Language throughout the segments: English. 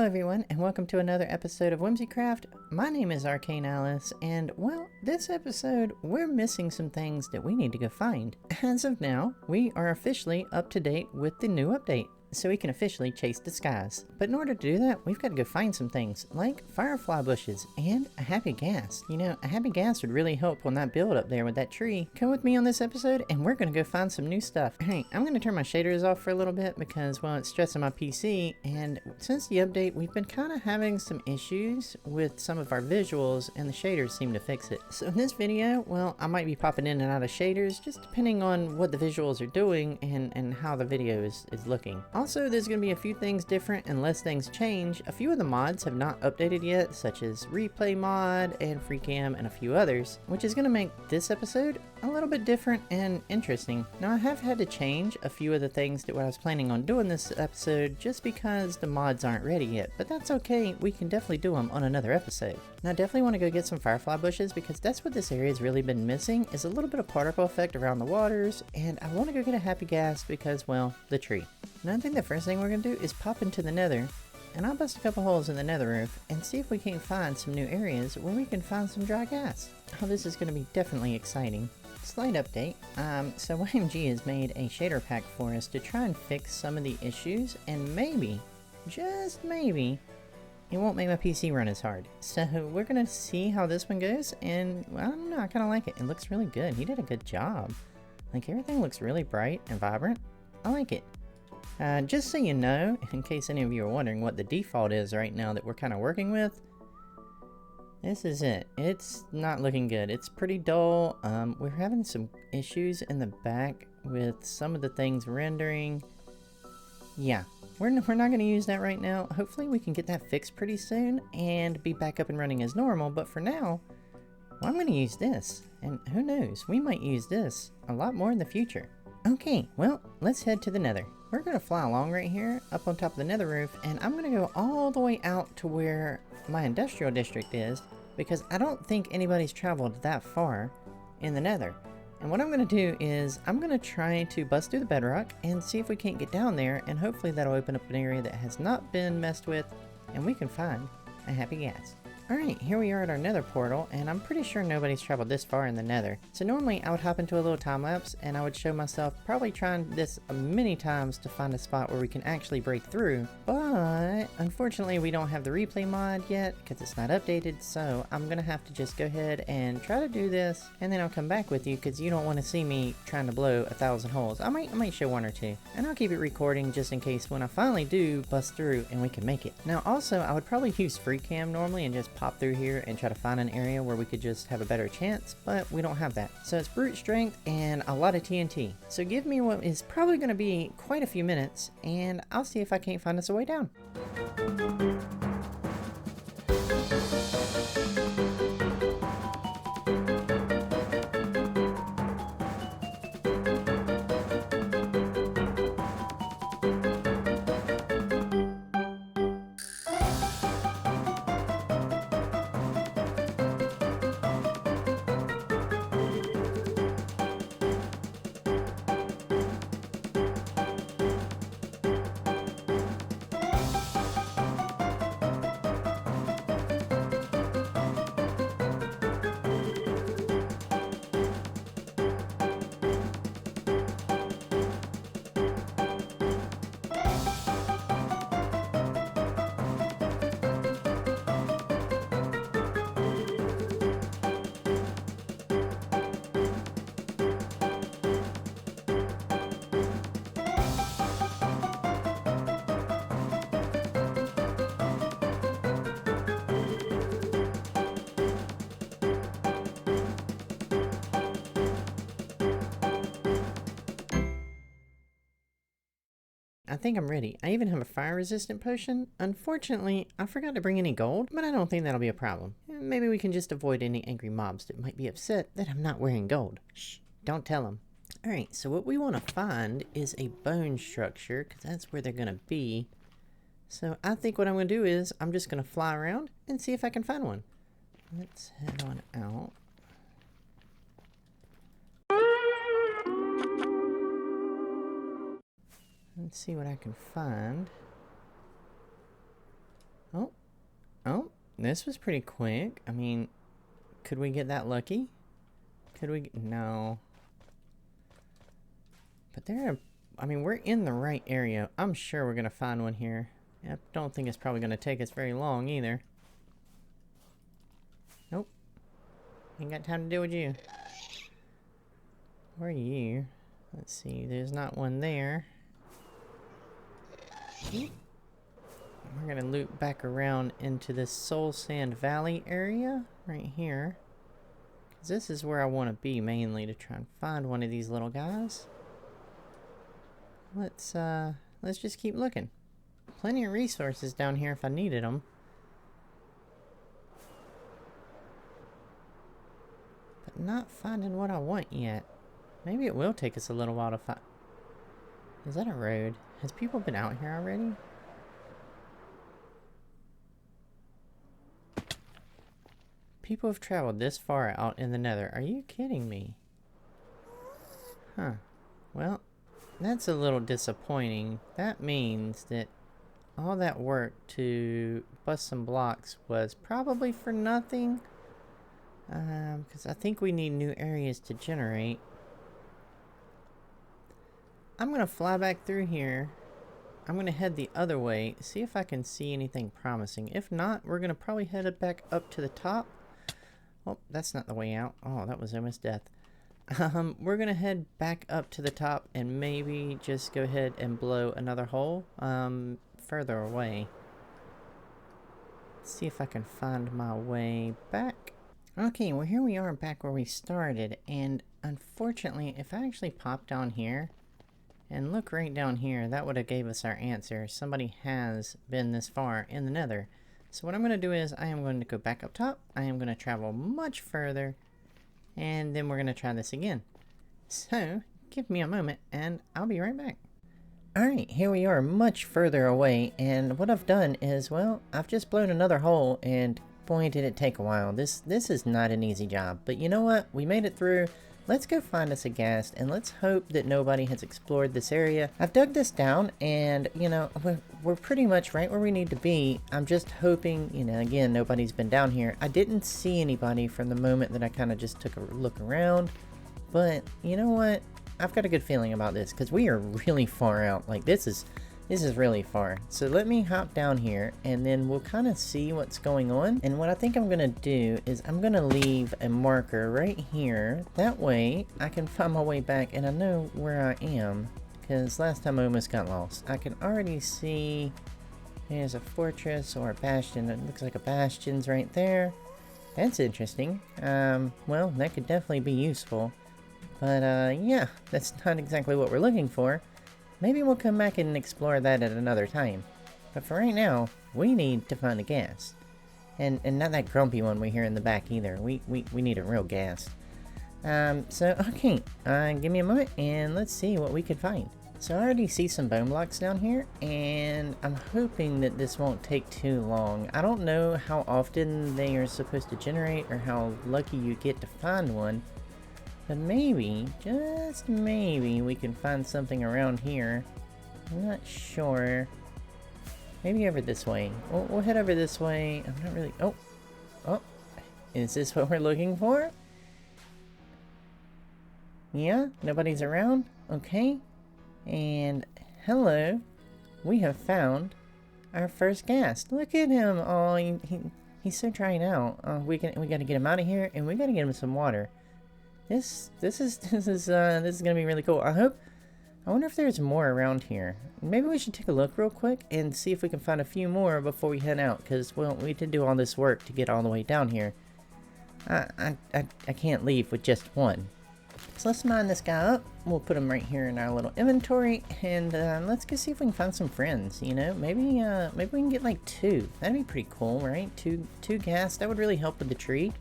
Hello everyone, and welcome to another episode of WhimsyCraft. My name is ArcaneAlice, and well, this episode, we're missing some things that we need to go find. As of now, we are officially up to date with the new update, so we can officially chase the skies. But in order to do that, we've got to go find some things, like firefly bushes and a happy ghast. You know, a happy ghast would really help on that build up there with that tree. Come with me on this episode, and we're going to go find some new stuff. Hey, I'm going to turn my shaders off for a little bit because, well, it's stressing my PC, and since the update, we've been kind of having some issues with some of our visuals, and the shaders seem to fix it. So in this video, well, I might be popping in and out of shaders, just depending on what the visuals are doing and how the video is looking. Also, there's going to be a few things different unless things change. A few of the mods have not updated yet, such as Replay mod and FreeCam and a few others, which is going to make this episode a little bit different and interesting. Now, I have had to change a few of the things that I was planning on doing this episode just because the mods aren't ready yet, but that's okay. We can definitely do them on another episode. Now, I definitely want to go get some firefly bushes because that's what this area has really been missing, is a little bit of particle effect around the waters, and I want to go get a happy ghast because, well, the tree. Now, I think the first thing we're going to do is pop into the nether, and I'll bust a couple holes in the nether roof and see if we can find some new areas where we can find some dry gas. Oh, this is going to be definitely exciting. Slight update. So YMG has made a shader pack for us to try and fix some of the issues, and maybe, just maybe, it won't make my PC run as hard. So we're going to see how this one goes, and well, I don't know, I kind of like it. It looks really good. He did a good job. Like, everything looks really bright and vibrant. I like it. Just so you know, in case any of you are wondering what the default is right now that we're kind of working with, this is it. It's not looking good. It's pretty dull. We're having some issues in the back with some of the things rendering. Yeah, we're not going to use that right now. Hopefully we can get that fixed pretty soon and be back up and running as normal. But for now, well, I'm going to use this. And who knows, we might use this a lot more in the future. Okay, well, let's head to the nether. We're going to fly along right here up on top of the nether roof, and I'm going to go all the way out to where my industrial district is, because I don't think anybody's traveled that far in the nether. And what I'm going to do is I'm going to try to bust through the bedrock and see if we can't get down there, and hopefully that'll open up an area that has not been messed with and we can find a happy ghast. Alright, here we are at our nether portal, and I'm pretty sure nobody's traveled this far in the nether. So normally I would hop into a little time lapse and I would show myself probably trying this many times to find a spot where we can actually break through. But unfortunately we don't have the replay mod yet because it's not updated, so I'm gonna have to just go ahead and try to do this, and then I'll come back with you because you don't want to see me trying to blow 1,000 holes. I might show one or two, and I'll keep it recording just in case when I finally do bust through and we can make it. Now also, I would probably use FreeCam normally and just pop through here and try to find an area where we could just have a better chance, but we don't have that. So it's brute strength and a lot of TNT. So give me what is probably going to be quite a few minutes, and I'll see if I can't find us a way down. I think I'm ready. I even have a fire resistant potion. Unfortunately, I forgot to bring any gold, but I don't think that'll be a problem. Maybe we can just avoid any angry mobs that might be upset that I'm not wearing gold. Shh, don't tell them. Alright, so what we want to find is a bone structure, because that's where they're going to be. So I think what I'm going to do is I'm just going to fly around and see if I can find one. Let's head on out. Let's see what I can find. Oh, oh, this was pretty quick. I mean, could we get that lucky? Could we? No. But I mean, we're in the right area. I'm sure we're gonna find one here. I don't think it's probably gonna take us very long either. Nope. Ain't got time to deal with you. Where are you? Let's see, there's not one there. We're gonna loop back around into this Soul Sand Valley area right here. 'Cause this is where I want to be mainly, to try and find one of these little guys. Let's just keep looking. Plenty of resources down here if I needed them. But not finding what I want yet. Maybe it will take us a little while to find. Is that a road? Has people been out here already? People have traveled this far out in the Nether. Are you kidding me? Huh. Well, that's a little disappointing. That means that all that work to bust some blocks was probably for nothing. Because I think we need new areas to generate. I'm going to fly back through here. I'm going to head the other way, see if I can see anything promising. If not, we're going to probably head it back up to the top. Oh, that's not the way out. Oh, that was almost death. We're going to head back up to the top and maybe just go ahead and blow another hole further away. Let's see if I can find my way back. Okay, well here we are back where we started, and unfortunately, if I actually pop down here and look right down here, that would have gave us our answer. Somebody has been this far in the Nether. So what I'm going to do is I am going to go back up top. I am going to travel much further, and then we're going to try this again. So give me a moment and I'll be right back. Alright, here we are much further away, and what I've done is, well, I've just blown another hole, and boy did it take a while. This is not an easy job, but you know what? We made it through. Let's go find us a ghast, and let's hope that nobody has explored this area. I've dug this down, and, you know, we're pretty much right where we need to be. I'm just hoping, you know, again, nobody's been down here. I didn't see anybody from the moment that I kind of just took a look around, but you know what? I've got a good feeling about this, because we are really far out. Like, this is really far. So let me hop down here and then we'll kind of see what's going on. And what I think I'm gonna do is I'm gonna leave a marker right here. That way I can find my way back and I know where I am, because last time I almost got lost. I can already see there's a fortress or a bastion. It looks like a bastion's right there. That's interesting. Well, that could definitely be useful. But yeah, that's not exactly what we're looking for. Maybe we'll come back and explore that at another time. But for right now, we need to find the ghast. And not that grumpy one we hear in the back either. We need a real ghast. So, okay. Give me a moment and let's see what we can find. So I already see some bone blocks down here, and I'm hoping that this won't take too long. I don't know how often they are supposed to generate or how lucky you get to find one. But maybe, just maybe, we can find something around here. I'm not sure. Maybe over this way. We'll head over this way. I'm not really... Oh! Is this what we're looking for? Yeah? Nobody's around? Okay. And, hello. We have found our first ghast. Look at him! Oh, he's so dried out. We gotta get him out of here, and we gotta get him some water. This is gonna be really cool. I wonder if there's more around here. Maybe we should take a look real quick and see if we can find a few more before we head out, because, well, we did do all this work to get all the way down here. I can't leave with just one. So let's mine this guy up. We'll put him right here in our little inventory, and let's go see if we can find some friends. You know, maybe we can get like 2. That'd be pretty cool, right? Two ghast. That would really help with the tree.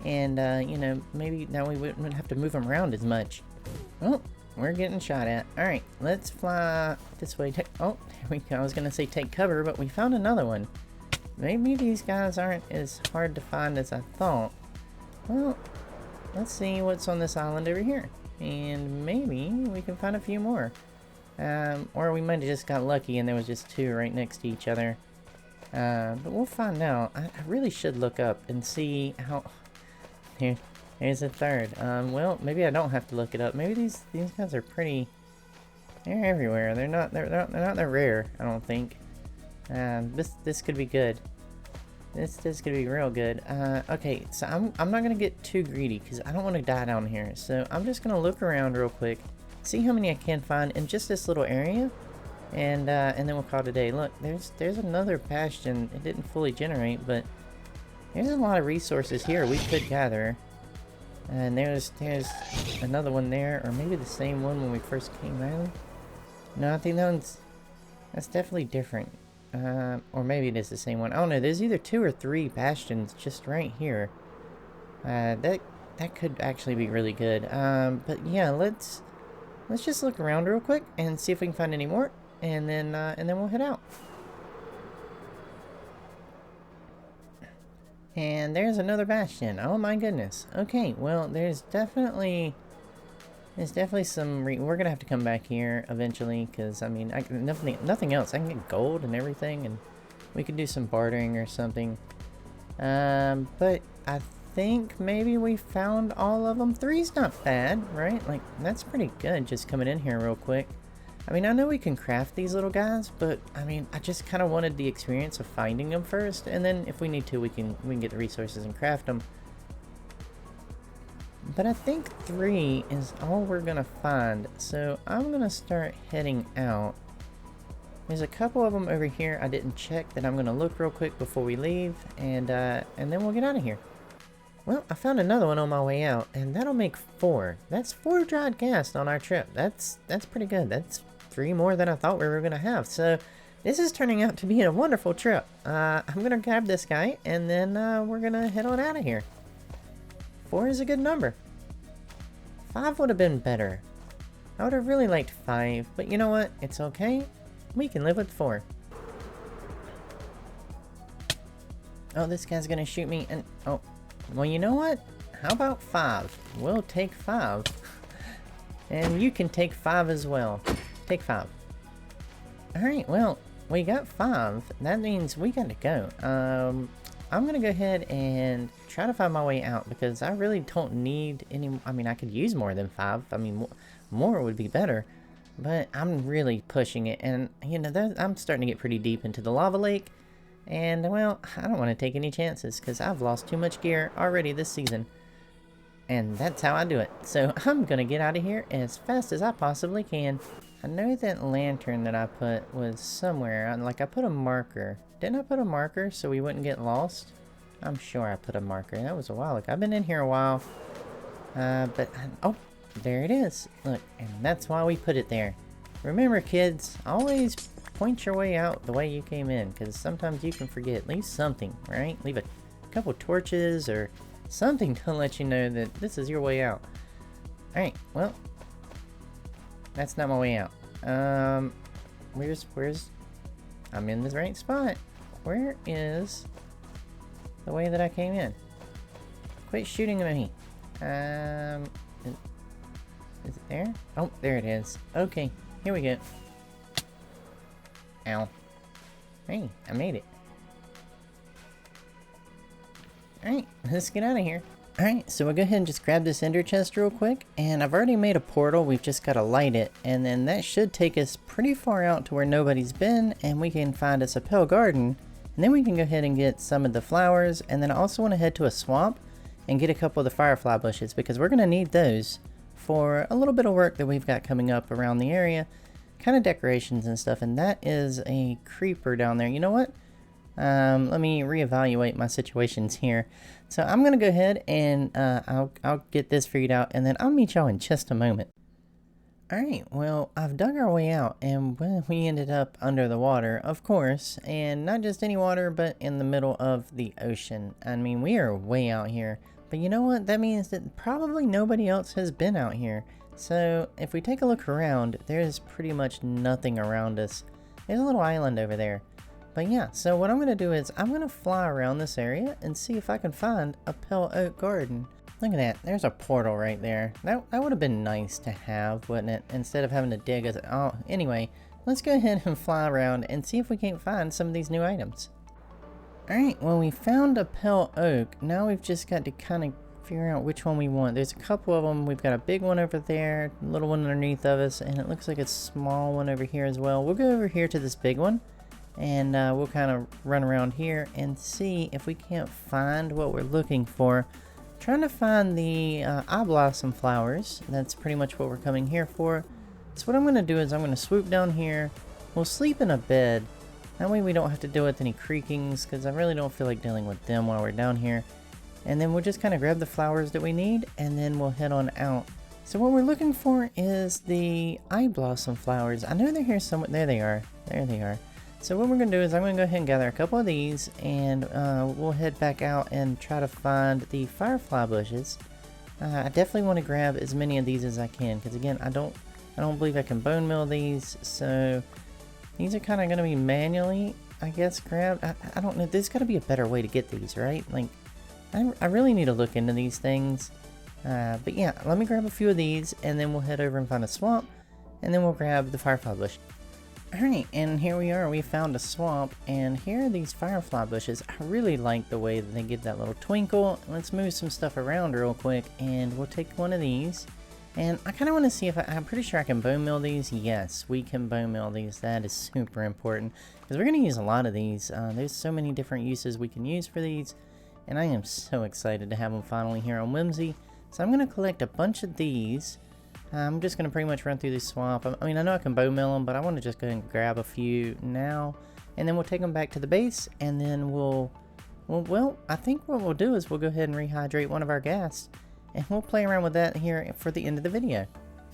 And, you know, maybe now we wouldn't have to move them around as much. Oh, we're getting shot at. Alright, let's fly this way. Oh, there we go. I was going to say take cover, but we found another one. Maybe these guys aren't as hard to find as I thought. Well, let's see what's on this island over here. And maybe we can find a few more. Or we might have just got lucky and there was just 2 right next to each other. But we'll find out. I really should look up and see how... Here's a third. Well, maybe I don't have to look it up. Maybe these guys are pretty... They're everywhere. They're not that rare, I don't think. This could be good. This could be real good. Okay, so I'm not gonna get too greedy because I don't want to die down here. So I'm just gonna look around real quick, see how many I can find in just this little area, and then we'll call it a day. Look, there's another bastion. It didn't fully generate, but there's a lot of resources here we could gather. And there's another one there, or maybe the same one when we first came out. No, I think that's definitely different. Or maybe it is the same one. I don't know. There's either 2 or 3 bastions just right here. That could actually be really good. But yeah, let's just look around real quick and see if we can find any more, and then we'll head out. And there's another bastion. Oh my goodness. Okay, well, there's definitely some we're gonna have to come back here eventually, because I mean, nothing else. I can get gold and everything, and we could do some bartering or something. But I think maybe we found all of them. 3's not bad, right? Like, that's pretty good. Just coming in here real quick. I mean, I know we can craft these little guys, but I mean, I just kind of wanted the experience of finding them first, and then if we need to, we can get the resources and craft them. But I think 3 is all we're gonna find, so I'm gonna start heading out. There's a couple of them over here I didn't check that I'm gonna look real quick before we leave, and then we'll get out of here. Well, I found another one on my way out, and that'll make 4. That's 4 dried ghast on our trip. That's pretty good. That's 3 more than I thought we were gonna have. So this is turning out to be a wonderful trip. I'm gonna grab this guy, and then we're gonna head on out of here. 4 is a good number. 5 would have been better. I would have really liked 5, but you know what? It's okay. We can live with 4. Oh, this guy's gonna shoot me, and oh, well, you know what? How about 5? We'll take 5. And you can take 5 as well. Take 5. Alright, well, we got 5. That means we got to go. I'm gonna go ahead and try to find my way out, because I really don't need any... I mean, I could use more than 5. I mean, more would be better. But I'm really pushing it, and, you know, I'm starting to get pretty deep into the lava lake. And, well, I don't want to take any chances, because I've lost too much gear already this season. And that's how I do it. So I'm gonna get out of here as fast as I possibly can. I know that lantern that I put was somewhere. Like, I put a marker. Didn't I put a marker so we wouldn't get lost? I'm sure I put a marker. That was a while ago. I've been in here a while. Oh, there it is. Look, and that's why we put it there. Remember, kids, always point your way out the way you came in, because sometimes you can forget. Leave something, right? Leave a couple torches or something to let you know that this is your way out. Alright, well, that's not my way out. Where's... I'm in the right spot. Where is the way that I came in? Quit shooting at me. Is it there? Oh, there it is. Okay, here we go. Ow. Hey, I made it. Alright, let's get out of here. Alright, so we'll go ahead and just grab this ender chest real quick. And I've already made a portal, we've just got to light it. And then that should take us pretty far out to where nobody's been. And we can find us a pale garden. And then we can go ahead and get some of the flowers. And then I also want to head to a swamp and get a couple of the firefly bushes, because we're going to need those for a little bit of work that we've got coming up around the area. Kind of decorations and stuff. And that is a creeper down there. You know what? Let me reevaluate my situations here. So I'm gonna go ahead and I'll get this figured out, and then I'll meet y'all in just a moment. Alright, well, I've dug our way out, and we ended up under the water, of course, and not just any water, but in the middle of the ocean. I mean, we are way out here, but you know what? That means that probably nobody else has been out here. So if we take a look around, there's pretty much nothing around us. There's a little island over there. But yeah, so what I'm going to do is I'm going to fly around this area and see if I can find a pale oak garden. Look at that. There's a portal right there. That would have been nice to have, wouldn't it? Instead of having to dig as... Oh, anyway, let's go ahead and fly around and see if we can't find some of these new items. Alright, well we found a pale oak. Now we've just got to kind of figure out which one we want. There's a couple of them. We've got a big one over there, a little one underneath of us, and it looks like a small one over here as well. We'll go over here to this big one, and we'll kind of run around here and see if we can't find what we're looking for. Trying to find the eye blossom flowers. That's pretty much what we're coming here for. So what I'm going to do is I'm going to swoop down here. We'll sleep in a bed. That way we don't have to deal with any creakings, because I really don't feel like dealing with them while we're down here. And then we'll just kind of grab the flowers that we need, and then we'll head on out. So what we're looking for is the eye blossom flowers. I know they're here somewhere. There they are. There they are. So what we're going to do is I'm going to go ahead and gather a couple of these, and we'll head back out and try to find the firefly bushes. I definitely want to grab as many of these as I can, because again, I don't believe I can bone meal these, so these are kind of going to be manually, I guess, grabbed. I don't know. There's got to be a better way to get these, right? Like, I really need to look into these things. But yeah, let me grab a few of these, and then we'll head over and find a swamp, and then we'll grab the firefly bush. Alright, and here we are. We found a swamp, and here are these firefly bushes. I really like the way that they give that little twinkle. Let's move some stuff around real quick, and we'll take one of these. And I kind of want to see if I'm pretty sure I can bone meal these. Yes, we can bone meal these. That is super important, because we're going to use a lot of these. There's so many different uses we can use for these, and I am so excited to have them finally here on Whimsy. So I'm going to collect a bunch of these. I'm just going to pretty much run through this swamp. I mean, I know I can bone meal them, but I want to just go ahead and grab a few now, and then we'll take them back to the base, and then well, I think what we'll do is we'll go ahead and rehydrate one of our ghasts, and we'll play around with that here for the end of the video.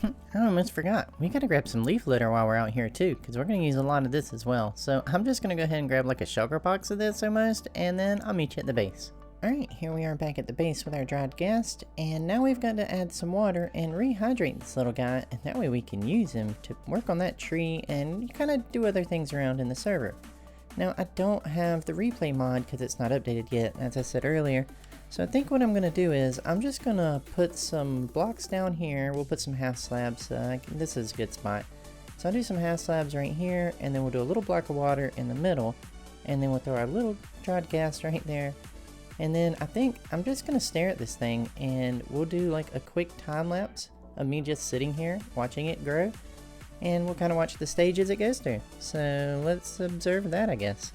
I almost forgot. We got to grab some leaf litter while we're out here too, because we're going to use a lot of this as well. So I'm just going to go ahead and grab like a sugar box of this almost, and then I'll meet you at the base. Alright, here we are back at the base with our dried ghast, and now we've got to add some water and rehydrate this little guy, and that way we can use him to work on that tree and kind of do other things around in the server. Now, I don't have the replay mod because it's not updated yet, as I said earlier, so I think what I'm going to do is I'm just going to put some blocks down here. We'll put some half slabs. This is a good spot. So I'll do some half slabs right here, and then we'll do a little block of water in the middle, and then we'll throw our little dried ghast right there. And then I think I'm just going to stare at this thing, and we'll do like a quick time lapse of me just sitting here watching it grow, and we'll kind of watch the stages it goes through. So let's observe that, I guess.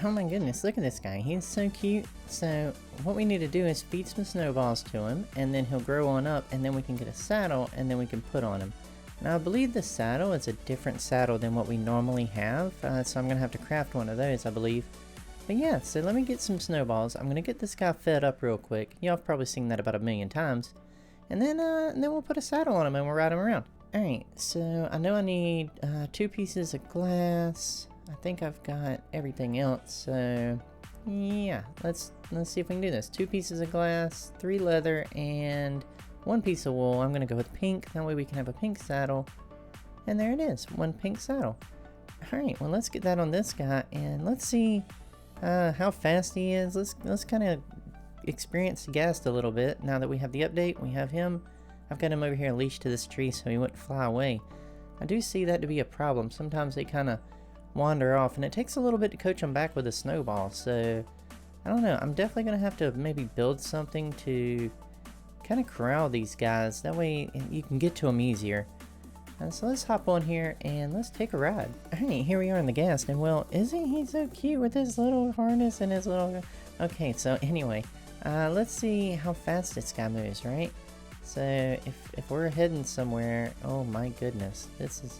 Oh my goodness, look at this guy. He's so cute. So what we need to do is feed some snowballs to him, and then he'll grow on up, and then we can get a saddle, and then we can put on him. Now I believe the saddle is a different saddle than what we normally have, so I'm going to have to craft one of those, I believe. But yeah, so let me get some snowballs. I'm going to get this guy fed up real quick. Y'all have probably seen that about 1,000,000 times. And then we'll put a saddle on him and we'll ride him around. Alright, so I know I need 2 pieces of glass. I think I've got everything else, so yeah, let's see if we can do this. 2 pieces of glass, 3 leather, and 1 piece of wool. I'm gonna go with pink, that way we can have a pink saddle. And there it is, 1 pink saddle. Alright, well let's get that on this guy, and let's see how fast he is. Let's kind of experience the ghast a little bit. Now that we have the update, we have him. I've got him over here leashed to this tree so he wouldn't fly away. I do see that to be a problem. Sometimes they kind of wander off, and it takes a little bit to coach them back with a snowball, so I don't know. I'm definitely gonna have to maybe build something to kind of corral these guys, that way you can get to them easier. So let's hop on here and let's take a ride. Alright, here we are in the ghast, and well, isn't he so cute with his little harness and his little... Okay, so anyway, let's see how fast this guy moves, right? So if we're heading somewhere, oh my goodness, this is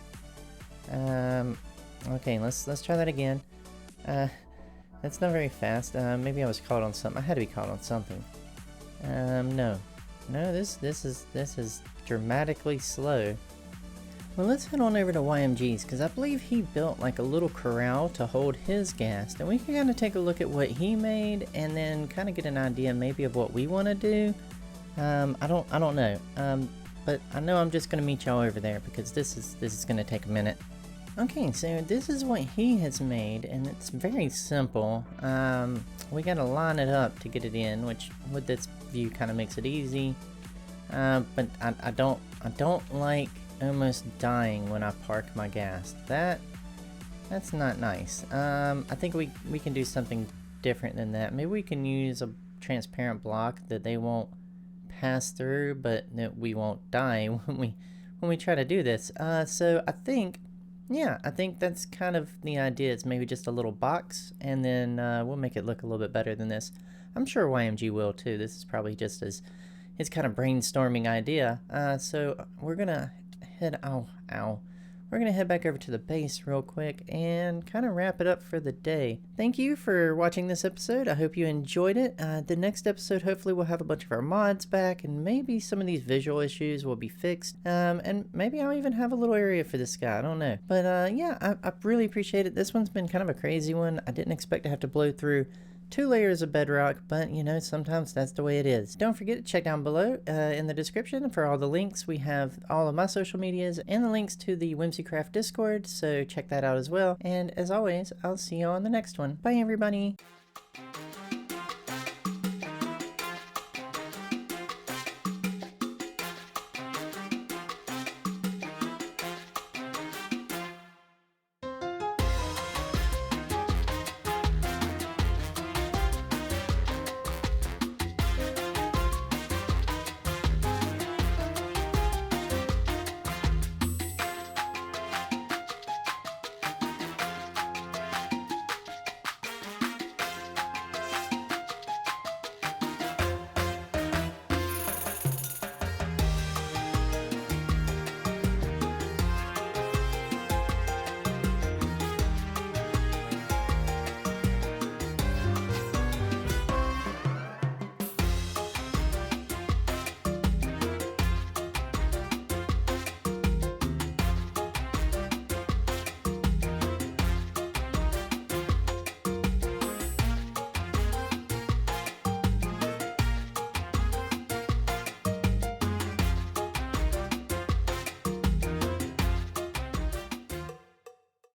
okay, let's try that again. That's not very fast. Maybe I was caught on something. I had to be caught on something. No, this is dramatically slow. Well, let's head on over to YMG's, because I believe he built like a little corral to hold his ghast, and we can kind of take a look at what he made, and then kind of get an idea maybe of what we want to do. I don't know. but I know I'm just gonna meet y'all over there because this is gonna take a minute. Okay, so this is what he has made, and it's very simple. We gotta line it up to get it in, which with this view kind of makes it easy. But I don't like almost dying when I park my ghast. That's not nice. I think we can do something different than that. Maybe we can use a transparent block that they won't pass through, but that we won't die when we try to do this. So I think that's kind of the idea. It's maybe just a little box, and then we'll make it look a little bit better than this. I'm sure YMG will too. This is probably just his kind of brainstorming idea. So we're gonna head we're gonna head back over to the base real quick and kind of wrap it up for the day. Thank you for watching this episode. I hope you enjoyed it. The next episode, hopefully we'll have a bunch of our mods back, and maybe some of these visual issues will be fixed. And maybe I'll even have a little area for this guy. I don't know. But yeah, I really appreciate it. This one's been kind of a crazy one. I didn't expect to have to blow through 2 layers of bedrock, but you know, sometimes that's the way it is. Don't forget to check down below in the description for all the links. We have all of my social medias and the links to the WhimsyCraft Discord, so check that out as well. And as always, I'll see you on the next one. Bye everybody!